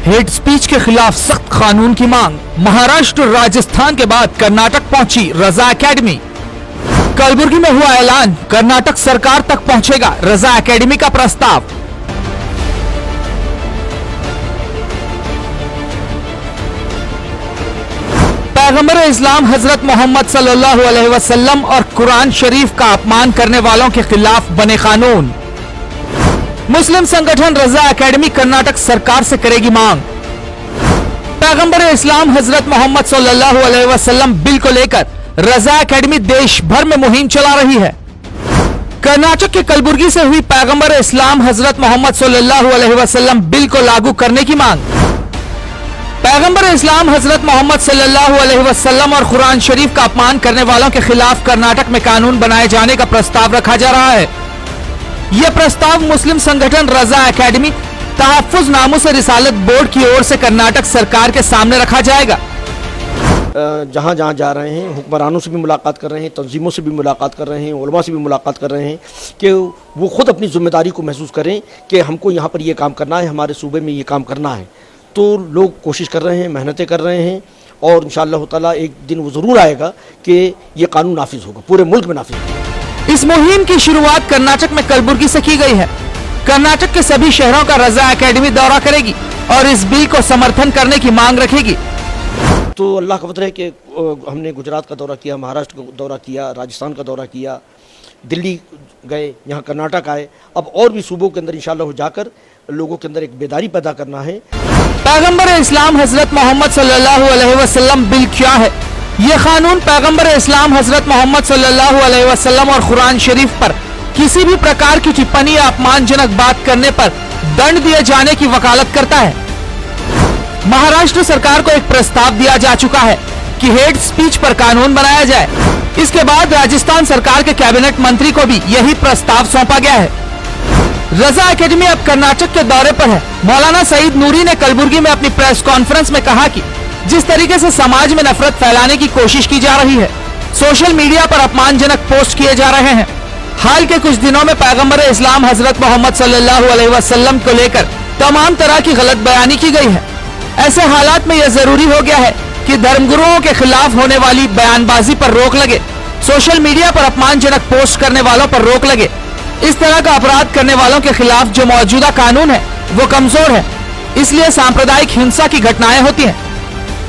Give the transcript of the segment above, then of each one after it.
Hate speech के खिलाफ सख्त कानून की मांग। महाराष्ट्र राजस्थान के बाद कर्नाटक पहुंची रजा एकेडमी। कलबुर्गी में हुआ ऐलान, कर्नाटक सरकार तक पहुंचेगा रजा एकेडमी का प्रस्ताव। पैगंबर इस्लाम हजरत मोहम्मद सल्लल्लाहु अलैहि वसल्लम और कुरान शरीफ का अपमान करने वालों के खिलाफ बने कानून। मुस्लिम संगठन रजा एकेडमी कर्नाटक सरकार से करेगी मांग। पैगंबर इस्लाम हजरत मोहम्मद सल्लल्लाहु अलैहि वसल्लम बिल को लेकर रजा एकेडमी देश भर में मुहिम चला रही है। कर्नाटक के कलबुर्गी से हुई पैगंबर इस्लाम हजरत मोहम्मद सल्लल्लाहु अलैहि वसल्लम बिल को लागू करने की मांग। पैगंबर इस्लाम हजरत मोहम्मद सल्लल्लाहु अलैहि वसल्लम और कुरान शरीफ का अपमान करने वालों के खिलाफ कर्नाटक में कानून बनाए जाने का प्रस्ताव रखा जा रहा है। यह प्रस्ताव मुस्लिम संगठन रजा एकेडमी तहफ्फुज नामूस रिसालत बोर्ड की ओर से कर्नाटक सरकार के सामने रखा जाएगा। जहाँ जहाँ जा रहे हैं, हुक्मरानों से भी मुलाकात कर रहे हैं, तंजीमों से भी मुलाकात कर रहे हैं, उलमा से भी मुलाकात कर रहे हैं कि वो खुद अपनी जिम्मेदारी को महसूस करें कि हमको यहाँ पर ये काम करना है, हमारे सूबे में ये काम करना है। तो लोग कोशिश कर रहे हैं, मेहनतें कर रहे हैं और इंशाअल्लाह ताला एक दिन वो ज़रूर आएगा कि ये कानून नाफिज होगा, पूरे मुल्क में नाफिज होगा। इस मुहिम की शुरुआत कर्नाटक में कलबुर्गी से की गई है। कर्नाटक के सभी शहरों का रजा एकेडमी दौरा करेगी और इस बिल को समर्थन करने की मांग रखेगी। तो अल्लाह का फजल है कि हमने गुजरात का दौरा किया, महाराष्ट्र का दौरा किया, राजस्थान का दौरा किया, दिल्ली गए, यहाँ कर्नाटक आए। अब और भी सूबों के अंदर इंशाअल्लाह जाकर लोगों के अंदर एक बेदारी पैदा करना है। पैगंबर इस्लाम हजरत मोहम्मद सल्लल्लाहु अलैहि वसल्लम बिल क्या है? ये कानून पैगंबर इस्लाम हजरत मोहम्मद सल्लल्लाहु अलैहि वसल्लम और कुरान शरीफ पर किसी भी प्रकार की टिप्पणी या अपमानजनक बात करने पर दंड दिए जाने की वकालत करता है। महाराष्ट्र सरकार को एक प्रस्ताव दिया जा चुका है कि हेट स्पीच पर कानून बनाया जाए। इसके बाद राजस्थान सरकार के कैबिनेट मंत्री को भी यही प्रस्ताव सौंपा गया है। रजा एकेडमी अब कर्नाटक के दौरे पर है। मौलाना सईद नूरी ने कलबुर्गी में अपनी प्रेस कॉन्फ्रेंस में कहा कि जिस तरीके से समाज में नफरत फैलाने की कोशिश की जा रही है, सोशल मीडिया पर अपमानजनक पोस्ट किए जा रहे हैं। हाल के कुछ दिनों में पैगंबर इस्लाम हजरत मोहम्मद सल्लल्लाहु अलैहि वसल्लम को लेकर तमाम तरह की गलत बयानी की गई है। ऐसे हालात में यह जरूरी हो गया है कि धर्मगुरुओं के खिलाफ होने वाली बयानबाजी पर रोक लगे, सोशल मीडिया पर अपमानजनक पोस्ट करने वालों पर रोक लगे। इस तरह का अपराध करने वालों के खिलाफ जो मौजूदा कानून है वो कमजोर है, इसलिए सांप्रदायिक हिंसा की घटनाएं होती हैं।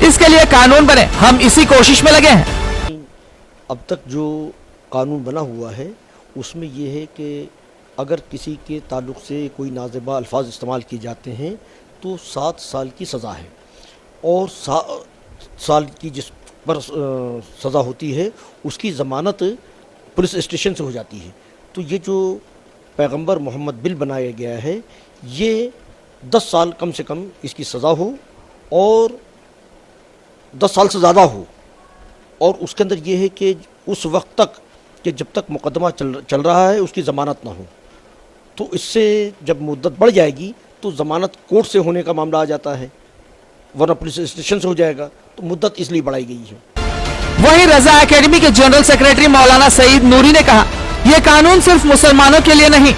इसके लिए कानून बने, हम इसी कोशिश में लगे हैं। अब तक जो कानून बना हुआ है उसमें यह है कि अगर किसी के ताल्लुक़ से कोई नाज़ेबा अल्फाज इस्तेमाल किए जाते हैं तो 7 साल की सज़ा है और 7 साल की जिस पर सज़ा होती है उसकी ज़मानत पुलिस स्टेशन से हो जाती है। तो ये जो पैगंबर मोहम्मद बिल बनाया गया है ये 10 साल कम से कम इसकी सज़ा हो और 10 साल से ज़्यादा हो और उसके अंदर ये है कि उस वक्त तक कि जब तक मुकदमा चल रहा है उसकी ज़मानत ना हो। तो इससे जब मुद्दत बढ़ जाएगी तो ज़मानत कोर्ट से होने का मामला आ जाता है, वरना पुलिस स्टेशन से हो जाएगा। तो मुद्दत इसलिए बढ़ाई गई है। वहीं रजा एकेडमी के जनरल सेक्रेटरी मौलाना सईद नूरी ने कहा, यह कानून सिर्फ मुसलमानों के लिए नहीं,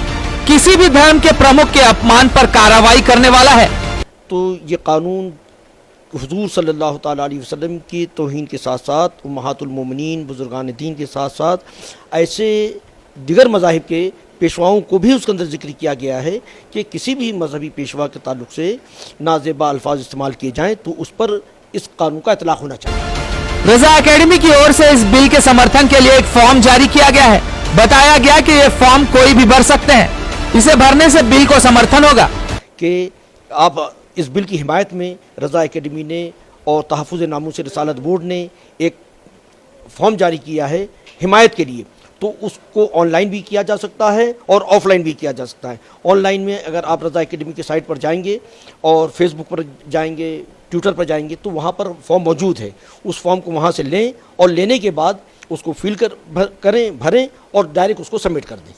किसी भी धर्म के प्रमुख के अपमान पर कार्रवाई करने वाला है। तो ये कानून हुजूर सल्लल्लाहु ताला अलैहि वसल्लम की तौहीन के साथ साथ उम्महातुल मोमिनीन बुजुर्गान दीन के साथ साथ ऐसे दिगर मज़ाहिब के पेशवाओं को भी उसके अंदर जिक्र किया गया है कि किसी भी मजहबी पेशवा के ताल्लुक से नाज़ेबा अल्फाज इस्तेमाल किए जाएँ तो उस पर इस कानून का इतलाक़ होना चाहिए। रजा एकेडमी की ओर से इस बिल के समर्थन के लिए एक फॉर्म जारी किया गया है। बताया गया कि ये फॉर्म कोई भी भर सकते हैं। इसे भरने से बिल को समर्थन होगा कि आप इस बिल की हिमायत में रजा एकेडमी ने और तहफ्फुज़ नामूस रिसालत बोर्ड ने एक फॉर्म जारी किया है हिमायत के लिए। तो उसको ऑनलाइन भी किया जा सकता है और ऑफलाइन भी किया जा सकता है। ऑनलाइन में अगर आप रजा एकेडमी की साइट पर जाएंगे और फेसबुक पर जाएंगे, ट्विटर पर जाएंगे तो वहाँ पर फॉर्म मौजूद है। उस फॉर्म को वहाँ से लें और लेने के बाद उसको फिल भरें और डायरेक्ट उसको सबमिट कर दें।